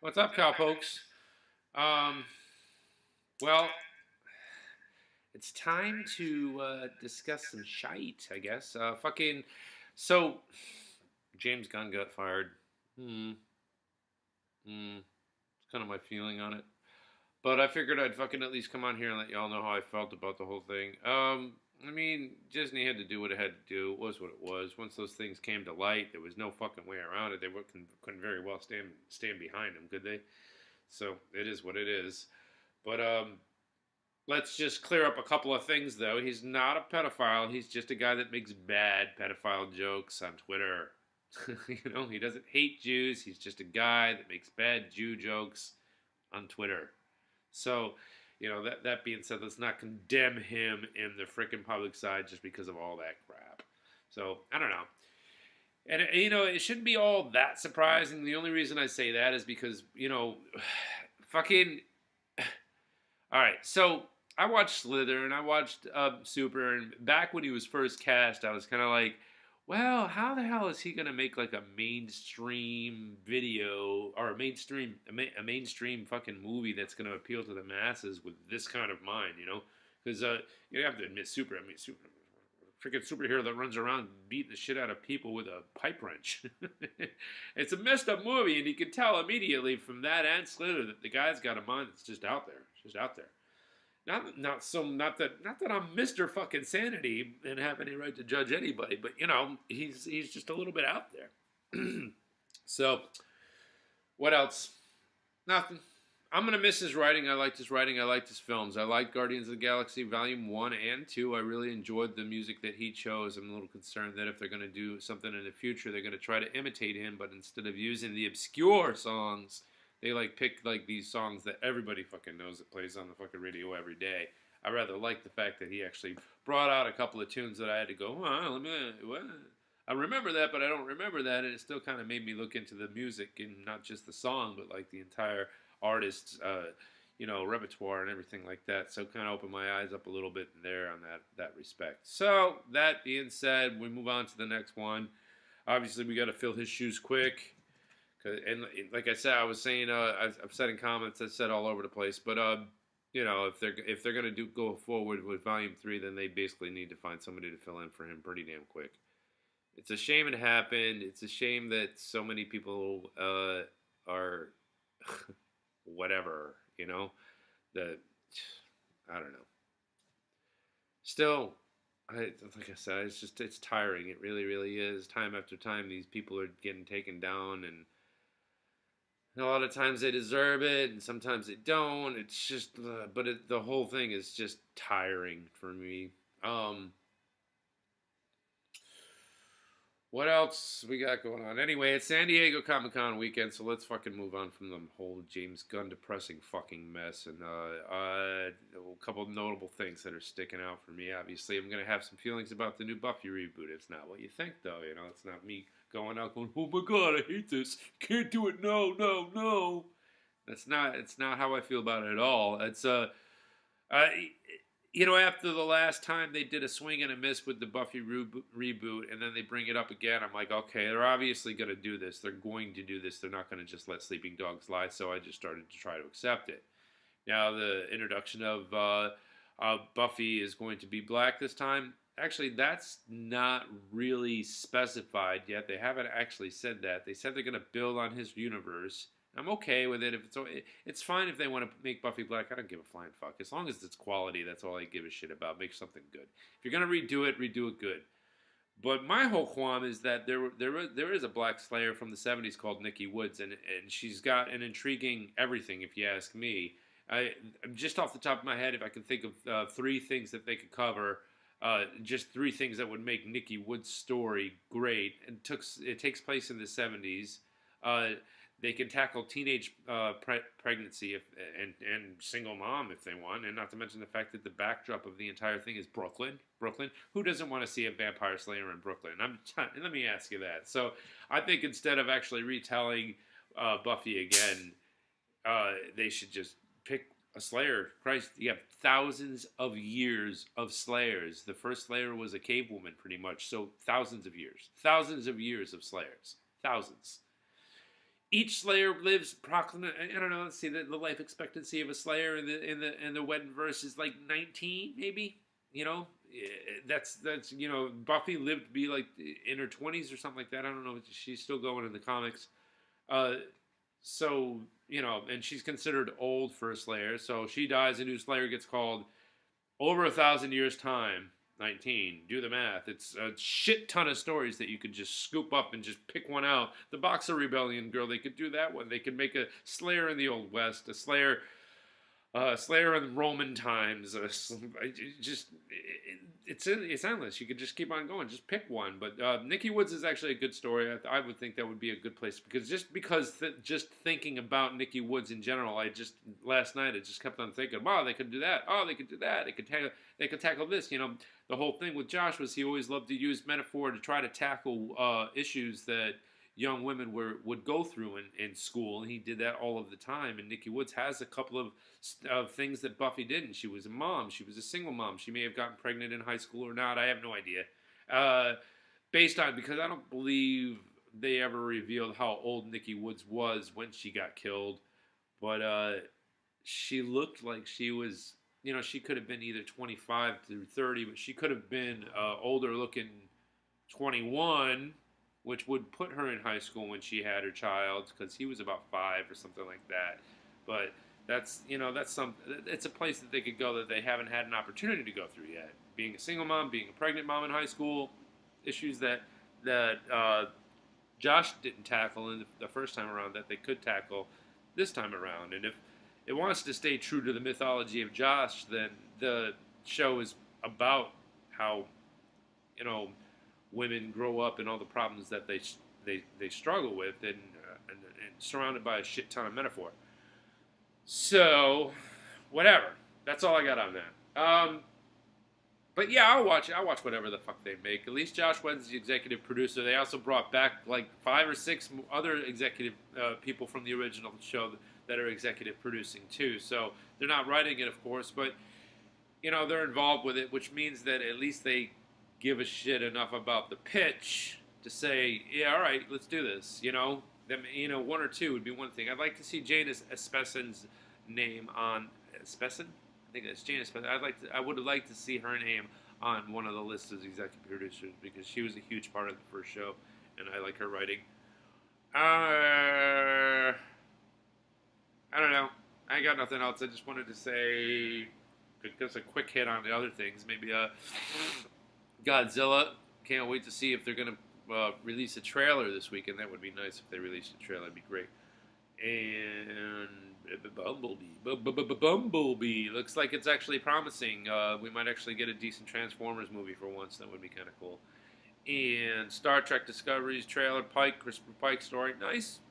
What's up, cowpokes? Um, well, it's time to discuss some shite, I guess. So James Gunn got fired. Hmm, it's kind of my feeling on it. But I figured I'd fucking at least come on here and let y'all know how I felt about the whole thing. I mean, Disney had to do what it had to do. It was what it was. Once those things came to light, there was no fucking way around it. They couldn't very well stand behind them, could they? So it is what it is. But let's just clear up a couple of things, though. He's not a pedophile. He's just a guy that makes bad pedophile jokes on Twitter. He doesn't hate Jews. He's just a guy that makes bad Jew jokes on Twitter. So, that being said, let's not condemn him in the freaking public side just because of all that crap. So, I don't know. And, it shouldn't be all that surprising. The only reason I say that is because, fucking. All right, so I watched Slither and I watched Super, and back when he was first cast, I was kind of like, well, how the hell is he gonna make like a mainstream video or a mainstream fucking movie that's gonna appeal to the masses with this kind of mind, Because you have to admit, Super, freaking superhero that runs around beating the shit out of people with a pipe wrench. It's a messed up movie, and you can tell immediately from that and Slither that the guy's got a mind that's just out there, just out there. Not that I'm Mr. fucking Sanity and have any right to judge anybody, but he's just a little bit out there. So, what else? Nothing. I'm gonna miss his writing. I liked his writing. I liked his films. I liked Guardians of the Galaxy Volume 1 and 2. I really enjoyed the music that he chose. I'm a little concerned that if they're gonna do something in the future, they're gonna try to imitate him, but instead of using the obscure songs, they pick these songs that everybody fucking knows that plays on the fucking radio every day. I rather like the fact that he actually brought out a couple of tunes that I had to go, what? I remember that, but I don't remember that, and it still kind of made me look into the music and not just the song, but like the entire artist's, repertoire and everything like that. So kind of opened my eyes up a little bit there on that respect. So that being said, we move on to the next one. Obviously, we got to fill his shoes quick. And like I said, I was saying, I've said in comments, I said all over the place, but if they're gonna go forward with Volume 3, then they basically need to find somebody to fill in for him pretty damn quick. It's a shame it happened. It's a shame that so many people are whatever, that I don't know. Still, like I said, it's tiring. It really, really is. Time after time, these people are getting taken down, and a lot of times they deserve it, and sometimes they don't. It's just, the whole thing is just tiring for me. What else we got going on? Anyway, it's San Diego Comic-Con weekend, so let's fucking move on from the whole James Gunn depressing fucking mess. And a couple of notable things that are sticking out for me. Obviously, I'm going to have some feelings about the new Buffy reboot. It's not what you think, though. It's not me going out going, oh my god, I hate this. Can't do it. No, no, no. It's not how I feel about it at all. It's after the last time they did a swing and a miss with the Buffy reboot, and then they bring it up again, I'm like, okay, they're obviously going to do this. They're going to do this. They're not going to just let sleeping dogs lie, so I just started to try to accept it. Now, the introduction of Buffy is going to be black this time. Actually, that's not really specified yet. They haven't actually said that. They said they're going to build on his universe. I'm okay with it. If it's fine if they want to make Buffy black. I don't give a flying fuck. As long as it's quality, that's all I give a shit about. Make something good. If you're gonna redo it good. But my whole qualm is that there is a black Slayer from the '70s called Nikki Woods, and she's got an intriguing everything. If you ask me, just off the top of my head, if I can think of 3 things that they could cover. Just 3 things that would make Nikki Wood's story great. It takes place in the '70s. They can tackle teenage pregnancy and single mom if they want, and not to mention the fact that the backdrop of the entire thing is Brooklyn. Brooklyn. Who doesn't want to see a vampire slayer in Brooklyn? Let me ask you that. So I think instead of actually retelling Buffy again, they should just pick a Slayer. Christ, you have thousands of years of Slayers. The first Slayer was a cave woman, pretty much. So thousands of years of Slayers. Thousands. each Slayer lives approximately. I don't know. Let's see, the life expectancy of a Slayer in the Whedon verse is like 19, maybe. You know, that's Buffy lived to be like in her 20s or something like that. I don't know. She's still going in the comics. Uh, so and she's considered old for a Slayer. So she dies, a new Slayer gets called over 1,000 years time. 19. Do the math. It's a shit ton of stories that you could just scoop up and just pick one out. The Boxer Rebellion girl, they could do that one. They could make a Slayer in the Old West, a Slayer in Roman times. It's endless. You could just keep on going. Just pick one. But Nikki Woods is actually a good story. I would think that would be a good place because just thinking about Nikki Woods in general, last night I just kept on thinking, wow, they could do that. Oh, they could do that. They could tackle this. The whole thing with Josh was he always loved to use metaphor to try to tackle issues that young women would go through in school, and he did that all of the time. And Nikki Woods has a couple of things that Buffy didn't. She was a mom. She was a single mom. She may have gotten pregnant in high school or not. I have no idea. Because I don't believe they ever revealed how old Nikki Woods was when she got killed. But she looked like she was, she could have been either 25 through 30, but she could have been older looking 21, which would put her in high school when she had her child, because he was about 5 or something like that. But it's a place that they could go that they haven't had an opportunity to go through yet. Being a single mom, being a pregnant mom in high school, issues that Josh didn't tackle in the first time around that they could tackle this time around. And if it wants to stay true to the mythology of Josh, then the show is about how, women grow up and all the problems that they struggle with, and surrounded by a shit ton of metaphor. So, whatever. That's all I got on that. But yeah, I'll watch whatever the fuck they make. At least Josh Whedon's the executive producer. They also brought back like 5 or 6 other executive people from the original show that are executive producing too. So they're not writing it, of course, but they're involved with it, which means that at least they give a shit enough about the pitch to say, yeah, all right, let's do this. One or two would be one thing. I'd like to see Jane Espensen's name on Espensen. I think that's Jane Espensen. I would like to see her name on one of the lists as executive producers because she was a huge part of the first show, and I like her writing. I don't know. I ain't got nothing else. I just wanted to say, just a quick hit on the other things. Maybe Godzilla. Can't wait to see if they're going to release a trailer this weekend. That would be nice if they released a trailer. That'd be great. And Bumblebee. Looks like it's actually promising. We might actually get a decent Transformers movie for once. That would be kind of cool. And Star Trek Discovery's trailer, Christopher Pike story. Nice.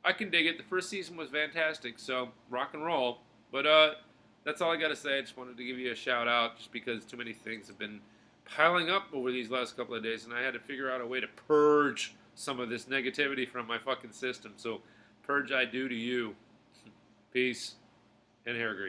I can dig it. The first season was fantastic, so rock and roll. But that's all I got to say. I just wanted to give you a shout out just because too many things have been piling up over these last couple of days, and I had to figure out a way to purge some of this negativity from my fucking system. So, purge I do to you. Peace and hair grease.